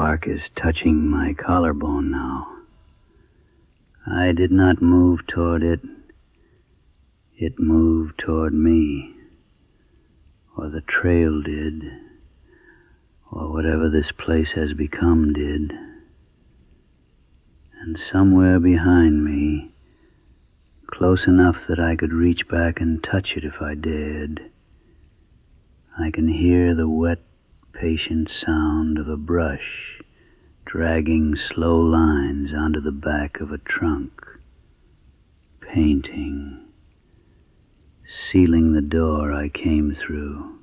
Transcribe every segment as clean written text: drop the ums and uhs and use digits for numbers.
bark is touching my collarbone now. I did not move toward it. It moved toward me. Or the trail did. Or whatever this place has become did. And somewhere behind me, close enough that I could reach back and touch it if I dared, I can hear the wet, patient sound of a brush dragging slow lines onto the back of a trunk, painting, sealing the door I came through.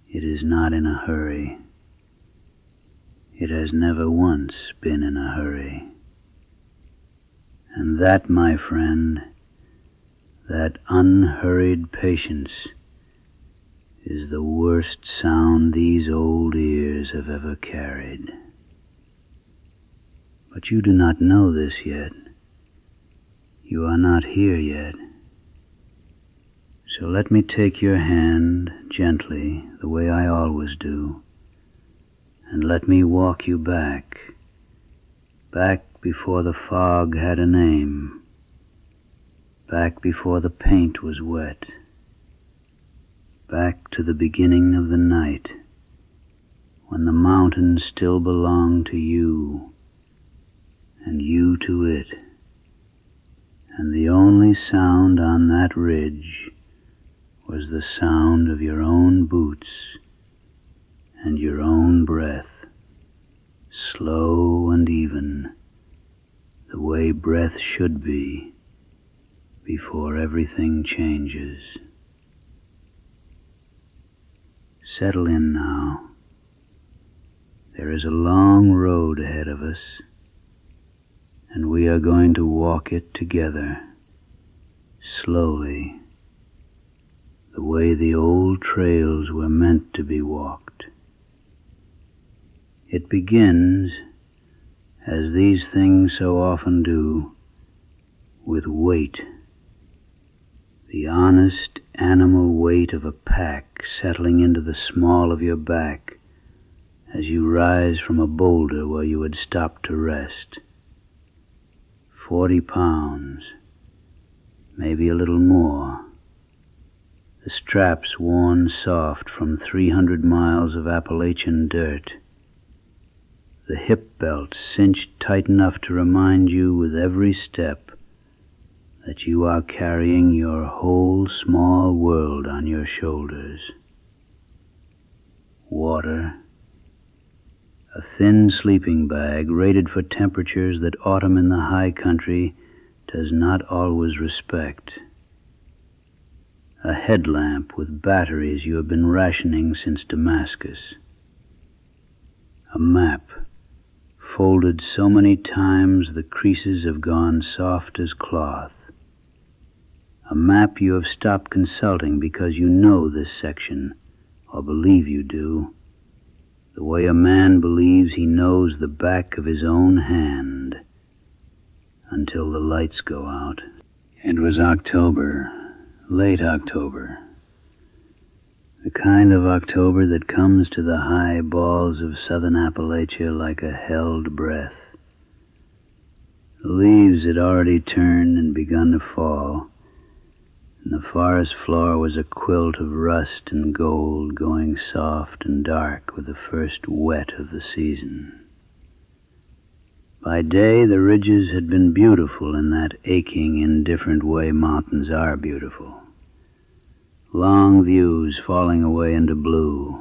It is not in a hurry. It has never once been in a hurry. And that, my friend, that unhurried patience is the worst sound these old ears have ever carried. But you do not know this yet. You are not here yet. So let me take your hand gently, the way I always do, and let me walk you back before the fog had a name, back before the paint was wet, back to the beginning of the night, when the mountains still belonged to you, and you to it, and the only sound on that ridge was the sound of your own boots and your own breath, slow and even, the way breath should be before everything changes. Settle in now. There is a long road ahead of us, and we are going to walk it together, slowly, the way the old trails were meant to be walked. It begins, as these things so often do, with weight, the honest animal weight of a pack settling into the small of your back as you rise from a boulder where you had stopped to rest. 40 pounds, maybe a little more. The straps worn soft from 300 miles of Appalachian dirt. The hip belt cinched tight enough to remind you with every step that you are carrying your whole small world on your shoulders. Water. A thin sleeping bag rated for temperatures that autumn in the high country does not always respect. A headlamp with batteries you have been rationing since Damascus. A map, folded so many times the creases have gone soft as cloth. A map you have stopped consulting because you know this section, or believe you do, the way a man believes he knows the back of his own hand, until the lights go out. It was October. Late October, the kind of October that comes to the high balls of southern Appalachia like a held breath. The leaves had already turned and begun to fall, and the forest floor was a quilt of rust and gold going soft and dark with the first wet of the season. By day, the ridges had been beautiful in that aching, indifferent way mountains are beautiful. Long views falling away into blue.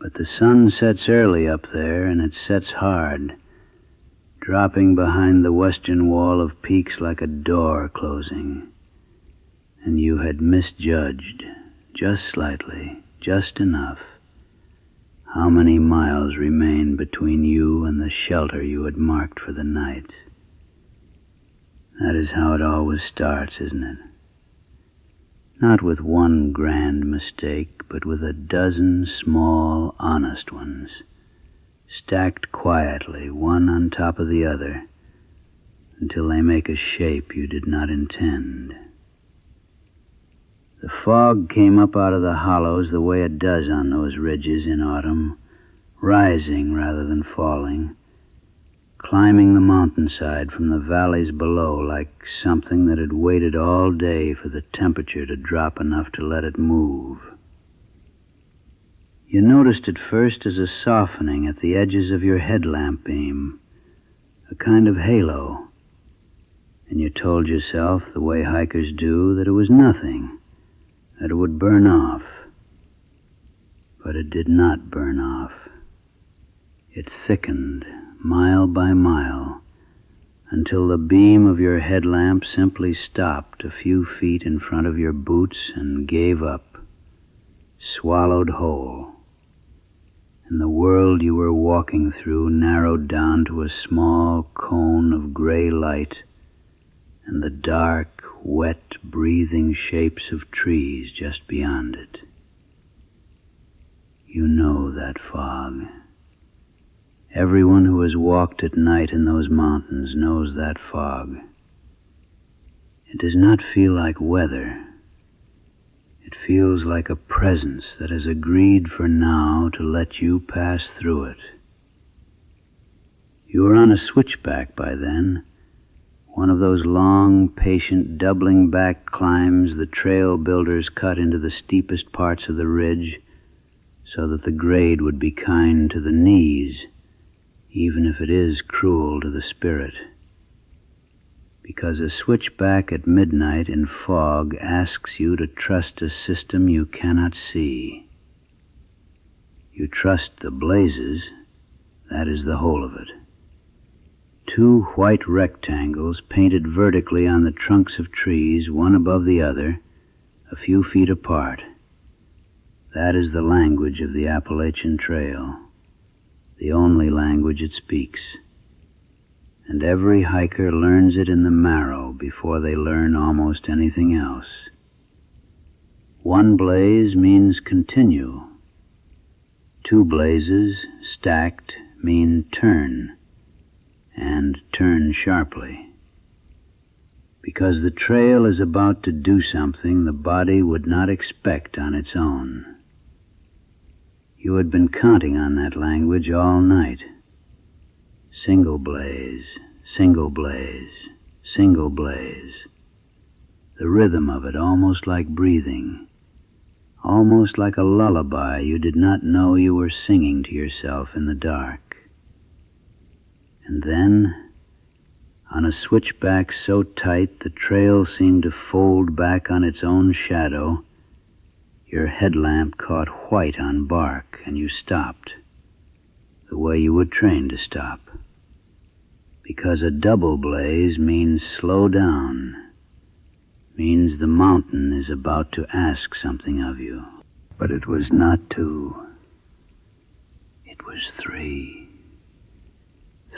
But the sun sets early up there, and it sets hard, dropping behind the western wall of peaks like a door closing. And you had misjudged, just slightly, just enough, how many miles remained between you and the shelter you had marked for the night. That is how it always starts, isn't it? Not with one grand mistake, but with a dozen small, honest ones, stacked quietly, one on top of the other, until they make a shape you did not intend. The fog came up out of the hollows the way it does on those ridges in autumn, rising rather than falling, climbing the mountainside from the valleys below like something that had waited all day for the temperature to drop enough to let it move. You noticed it first as a softening at the edges of your headlamp beam, a kind of halo, and you told yourself, the way hikers do, that it was nothing, that it would burn off. But it did not burn off. It thickened, mile by mile, until the beam of your headlamp simply stopped a few feet in front of your boots and gave up, swallowed whole. And the world you were walking through narrowed down to a small cone of gray light and the dark, wet, breathing shapes of trees just beyond it. You know that fog. Everyone who has walked at night in those mountains knows that fog. It does not feel like weather. It feels like a presence that has agreed for now to let you pass through it. You were on a switchback by then, one of those long, patient, doubling back climbs the trail builders cut into the steepest parts of the ridge so that the grade would be kind to the knees, even if it is cruel to the spirit. Because a switchback at midnight in fog asks you to trust a system you cannot see. You trust the blazes, that is the whole of it. Two white rectangles painted vertically on the trunks of trees, one above the other, a few feet apart. That is the language of the Appalachian Trail, the only language it speaks. And every hiker learns it in the marrow before they learn almost anything else. One blaze means continue. Two blazes, stacked, mean turn, and turn sharply. Because the trail is about to do something the body would not expect on its own. You had been counting on that language all night. Single blaze, single blaze, single blaze. The rhythm of it almost like breathing, almost like a lullaby you did not know you were singing to yourself in the dark. And then, on a switchback so tight the trail seemed to fold back on its own shadow, your headlamp caught white on bark and you stopped, the way you were trained to stop. Because a double blaze means slow down, means the mountain is about to ask something of you. But it was not two. It was three.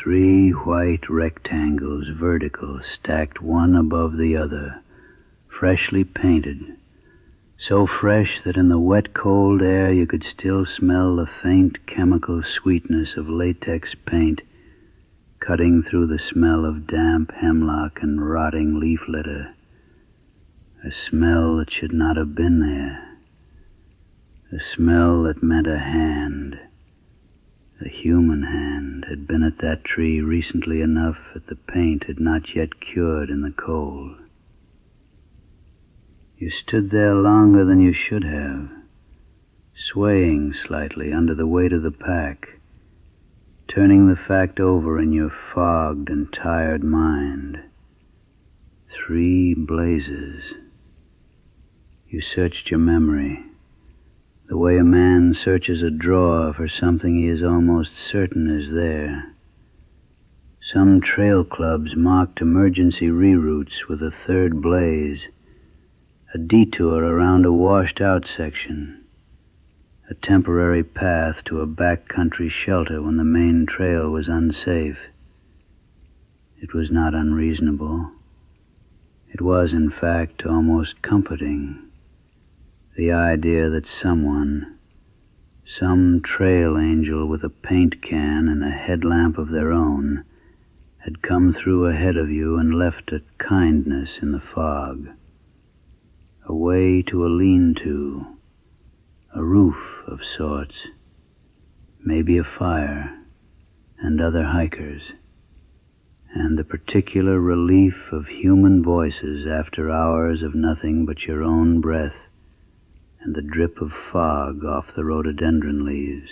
Three white rectangles, vertical, stacked one above the other, freshly painted, so fresh that in the wet, cold air you could still smell the faint chemical sweetness of latex paint cutting through the smell of damp hemlock and rotting leaf litter, a smell that should not have been there, a smell that meant a hand, a human hand, had been at that tree recently enough that the paint had not yet cured in the cold. You stood there longer than you should have, swaying slightly under the weight of the pack, turning the fact over in your fogged and tired mind. 3 blazes. You searched your memory, the way a man searches a drawer for something he is almost certain is there. Some trail clubs marked emergency reroutes with a 3rd blaze, a detour around a washed-out section, a temporary path to a backcountry shelter when the main trail was unsafe. It was not unreasonable. It was, in fact, almost comforting, the idea that someone, some trail angel with a paint can and a headlamp of their own, had come through ahead of you and left a kindness in the fog, a way to a lean-to, a roof of sorts, maybe a fire and other hikers, and the particular relief of human voices after hours of nothing but your own breath and the drip of fog off the rhododendron leaves.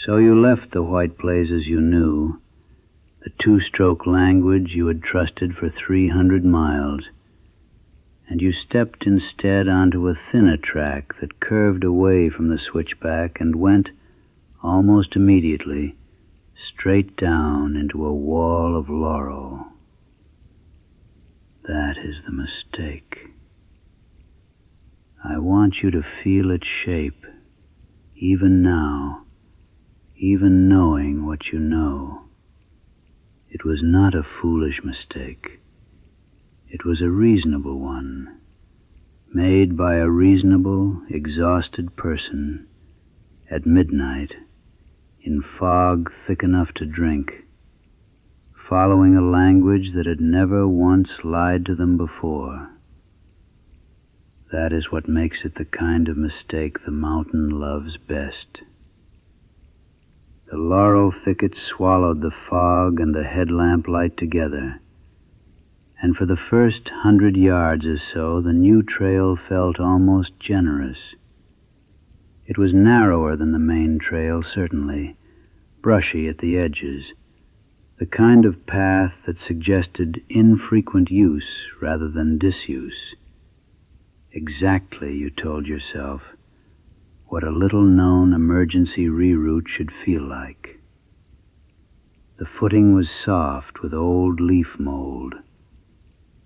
So you left the white places you knew, the two-stroke language you had trusted for 300 miles, and you stepped instead onto a thinner track that curved away from the switchback and went, almost immediately, straight down into a wall of laurel. That is the mistake. I want you to feel its shape, even now, even knowing what you know. It was not a foolish mistake. It was a reasonable one, made by a reasonable, exhausted person at midnight, in fog thick enough to drink, following a language that had never once lied to them before. That is what makes it the kind of mistake the mountain loves best. The laurel thickets swallowed the fog and the headlamp light together, and for the first 100 yards or so the new trail felt almost generous. It was narrower than the main trail, certainly, brushy at the edges, the kind of path that suggested infrequent use rather than disuse. Exactly, you told yourself, what a little-known emergency reroute should feel like. The footing was soft with old leaf mold.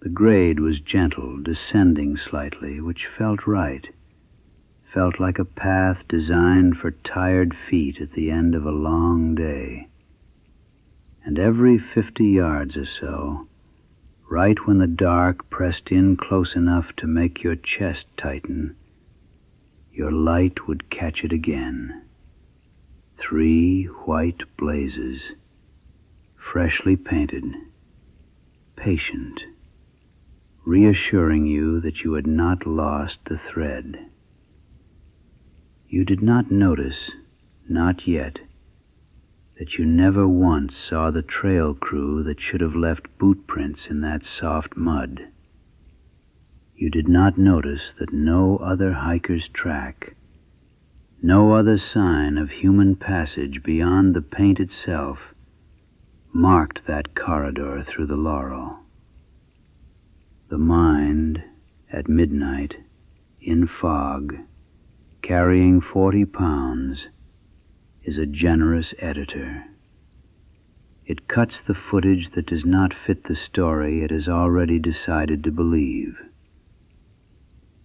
The grade was gentle, descending slightly, which felt right, felt like a path designed for tired feet at the end of a long day. And every 50 yards or so, right when the dark pressed in close enough to make your chest tighten, your light would catch it again. 3 white blazes, freshly painted, patient, reassuring you that you had not lost the thread. You did not notice, not yet, that you never once saw the trail crew that should have left boot prints in that soft mud. You did not notice that no other hiker's track, no other sign of human passage beyond the paint itself, marked that corridor through the laurel. The mind, at midnight, in fog, carrying 40 pounds, is a generous editor. It cuts the footage that does not fit the story it has already decided to believe.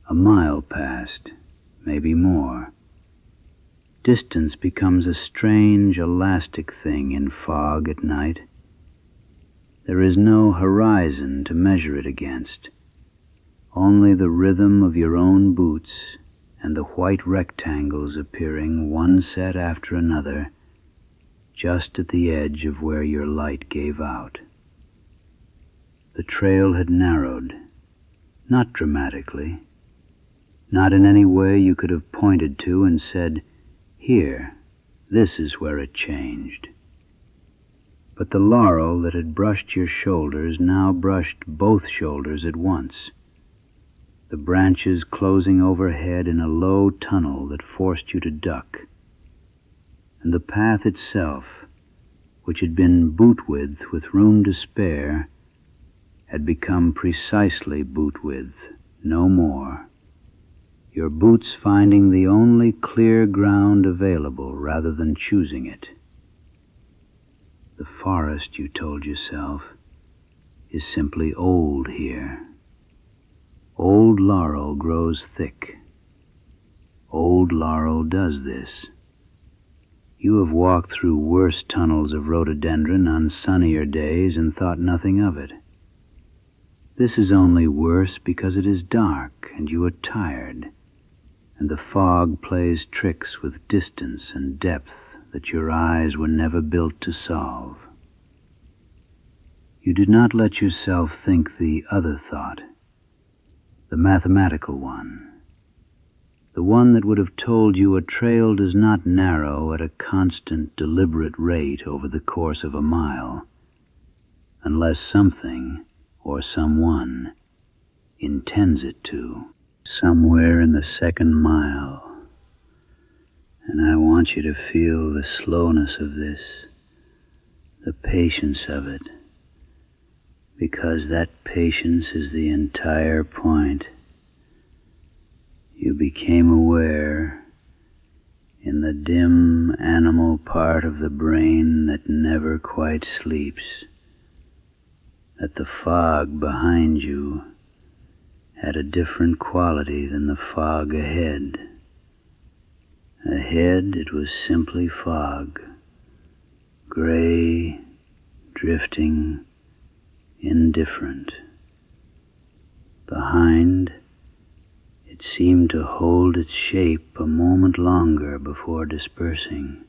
A mile passed, maybe more. Distance becomes a strange, elastic thing in fog at night. There is no horizon to measure it against, only the rhythm of your own boots and the white rectangles appearing one set after another, just at the edge of where your light gave out. The trail had narrowed, not dramatically, not in any way you could have pointed to and said, "Here, this is where it changed." But the laurel that had brushed your shoulders now brushed both shoulders at once, the branches closing overhead in a low tunnel that forced you to duck. And the path itself, which had been boot width with room to spare, had become precisely boot width, no more, your boots finding the only clear ground available rather than choosing it. The forest, you told yourself, is simply old here. Old laurel grows thick. Old laurel does this. You have walked through worse tunnels of rhododendron on sunnier days and thought nothing of it. This is only worse because it is dark and you are tired, and the fog plays tricks with distance and depth that your eyes were never built to solve. You did not let yourself think the other thought, the mathematical one. the one that would have told you a trail does not narrow at a constant, deliberate rate over the course of a mile, unless something or someone intends it to, somewhere in the second mile. And I want you to feel the slowness of this, the patience of it, because that patience is the entire point. You became aware, in the dim animal part of the brain that never quite sleeps, that the fog behind you had a different quality than the fog ahead. Ahead it was simply fog, gray, drifting, indifferent. Behind, it seemed to hold its shape a moment longer before dispersing,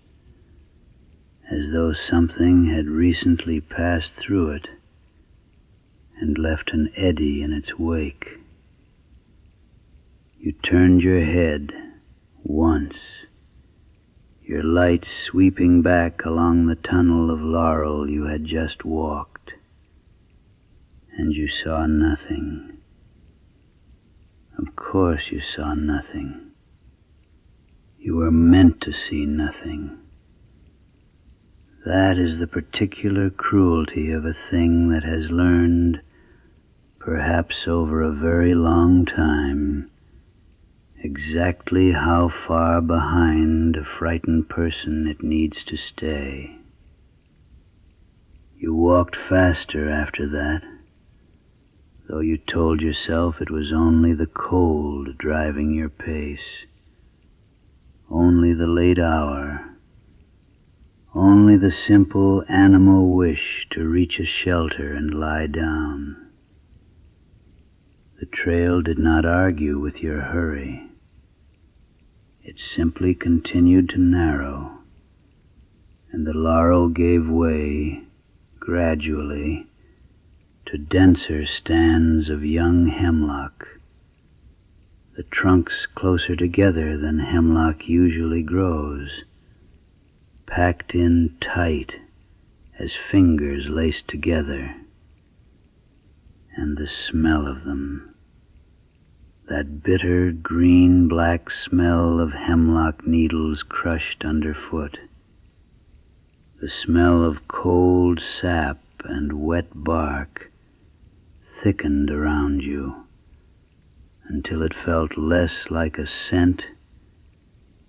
as though something had recently passed through it and left an eddy in its wake. You turned your head once, your light sweeping back along the tunnel of laurel you had just walked, and you saw nothing. Of course you saw nothing. You were meant to see nothing. That is the particular cruelty of a thing that has learned, perhaps over a very long time, exactly how far behind a frightened person it needs to stay. You walked faster after that, though you told yourself it was only the cold driving your pace, only the late hour, only the simple animal wish to reach a shelter and lie down. The trail did not argue with your hurry. It simply continued to narrow, and the laurel gave way, gradually, to denser stands of young hemlock, the trunks closer together than hemlock usually grows, packed in tight as fingers laced together, and the smell of them, that bitter green-black smell of hemlock needles crushed underfoot, the smell of cold sap and wet bark, thickened around you until it felt less like a scent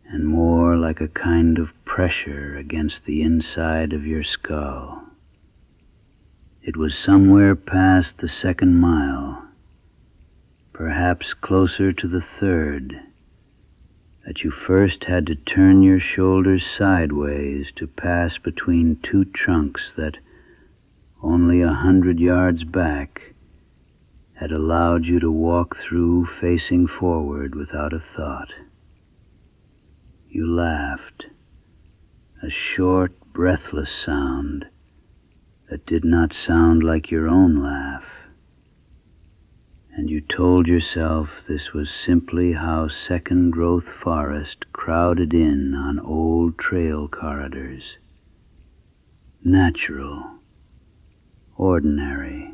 and more like a kind of pressure against the inside of your skull. It was somewhere past the second mile, perhaps closer to the third, that you first had to turn your shoulders sideways to pass between two trunks that, only 100 yards back, had allowed you to walk through facing forward without a thought. You laughed, a short, breathless sound that did not sound like your own laugh, and you told yourself this was simply how second-growth forest crowded in on old trail corridors. Natural, ordinary,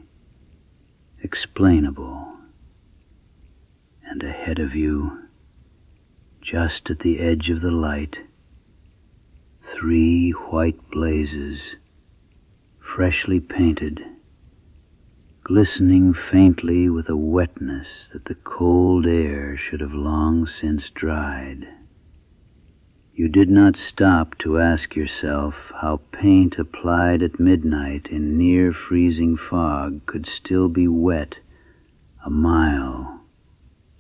explainable. And ahead of you, just at the edge of the light, 3 white blazes, freshly painted, glistening faintly with a wetness that the cold air should have long since dried. You did not stop to ask yourself how paint applied at midnight in near-freezing fog could still be wet a mile,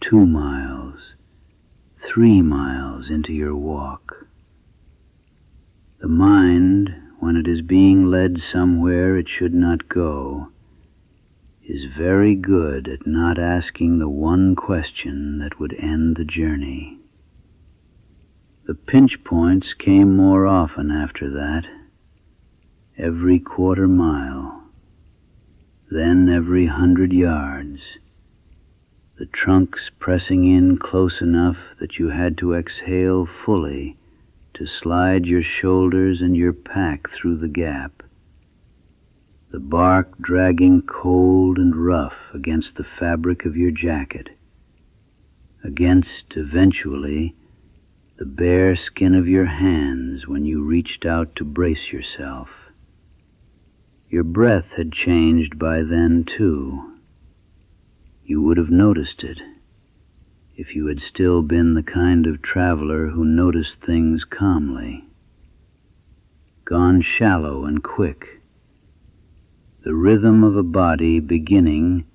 2 miles, 3 miles into your walk. The mind, when it is being led somewhere it should not go, is very good at not asking the one question that would end the journey. The pinch points came more often after that, every quarter mile, then every 100 yards. the trunks pressing in close enough that you had to exhale fully to slide your shoulders and your pack through the gap, the bark dragging cold and rough against the fabric of your jacket, against, eventually, the bare skin of your hands when you reached out to brace yourself. Your breath had changed by then, too. You would have noticed it if you had still been the kind of traveler who noticed things calmly. Gone shallow and quick, the rhythm of a body beginning,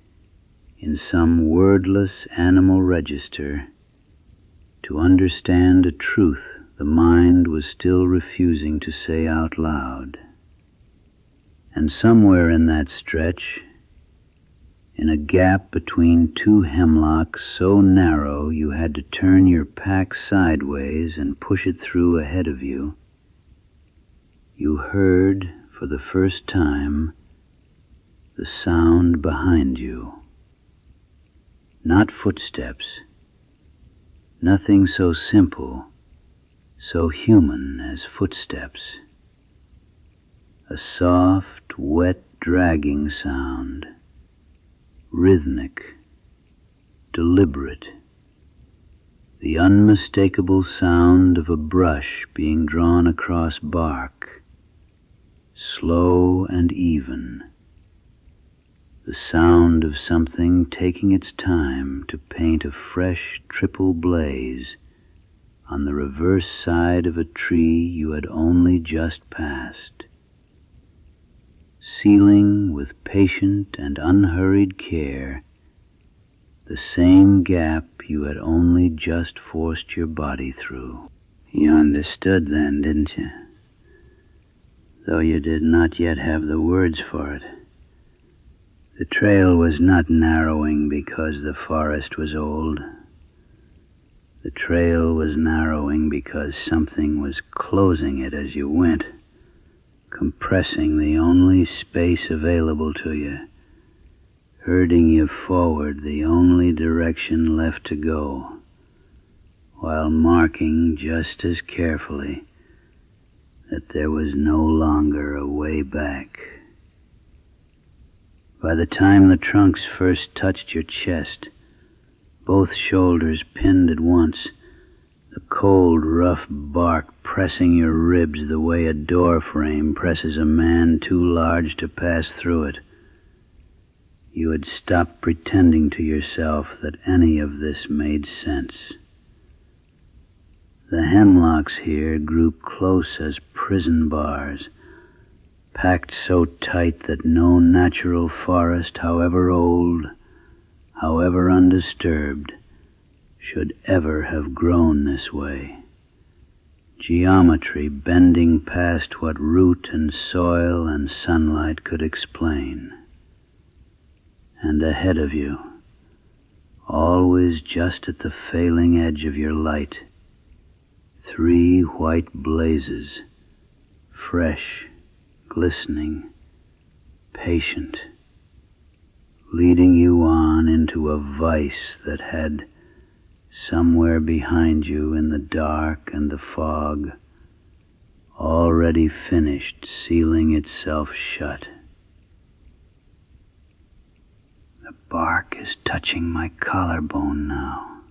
in some wordless animal register, to understand a truth the mind was still refusing to say out loud. And somewhere in that stretch, in a gap between two hemlocks so narrow you had to turn your pack sideways and push it through ahead of you, you heard, for the first time, the sound behind you. Not footsteps, nothing so simple, so human as footsteps. A soft, wet, dragging sound, rhythmic, deliberate, the unmistakable sound of a brush being drawn across bark, slow and even, the sound of something taking its time to paint a fresh triple blaze on the reverse side of a tree you had only just passed, sealing with patient and unhurried care the same gap you had only just forced your body through. You understood then, didn't you? Though you did not yet have the words for it. The trail was not narrowing because the forest was old. The trail was narrowing because something was closing it as you went, compressing the only space available to you, herding you forward the only direction left to go, while marking just as carefully that there was no longer a way back. By the time the trunks first touched your chest, both shoulders pinned at once, the cold, rough bark pressing your ribs the way a door frame presses a man too large to pass through it, you had stopped pretending to yourself that any of this made sense. The hemlocks here grew close as prison bars, packed so tight that no natural forest, however old, however undisturbed, should ever have grown this way. Geometry bending past what root and soil and sunlight could explain. And ahead of you, always just at the failing edge of your light, 3 white blazes, fresh, glistening, patient, leading you on into a vise that had, somewhere behind you in the dark and the fog, already finished sealing itself shut. The bark is touching my collarbone now.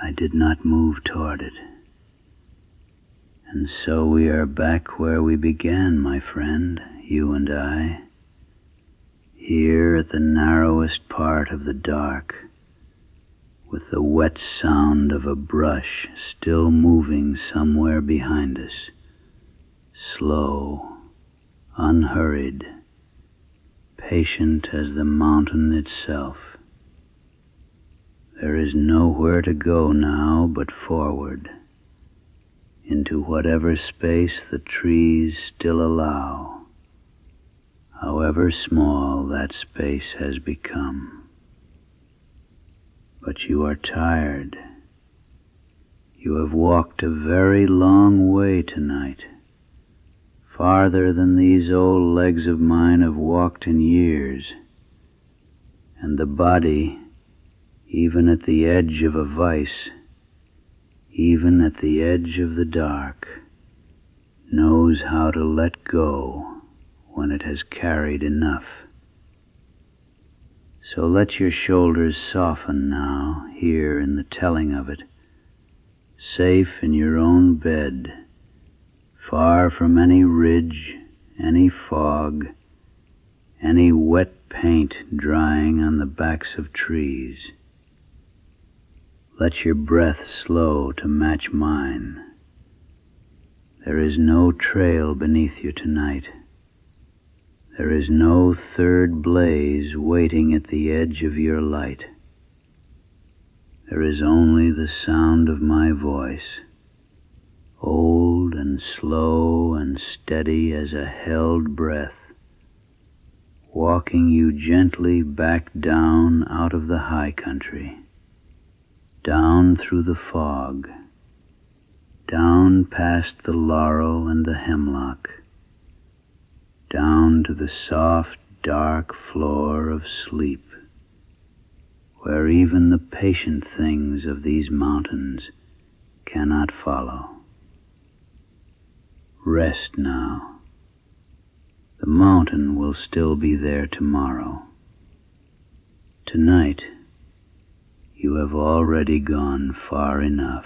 I did not move toward it. And so we are back where we began, my friend, you and I, here at the narrowest part of the dark, with the wet sound of a brush still moving somewhere behind us, slow, unhurried, patient as the mountain itself. There is nowhere to go now but forward, into whatever space the trees still allow, however small that space has become. But you are tired. You have walked a very long way tonight, farther than these old legs of mine have walked in years, and the body, even at the edge of a vise, even at the edge of the dark, knows how to let go when it has carried enough. So let your shoulders soften now, here in the telling of it, safe in your own bed, far from any ridge, any fog, any wet paint drying on the backs of trees. Let your breath slow to match mine. There is no trail beneath you tonight. There is no third blaze waiting at the edge of your light. There is only the sound of my voice, old and slow and steady as a held breath, walking you gently back down out of the high country, down through the fog, down past the laurel and the hemlock, down to the soft, dark floor of sleep, where even the patient things of these mountains cannot follow. Rest now. The mountain will still be there tomorrow. Tonight, you have already gone far enough.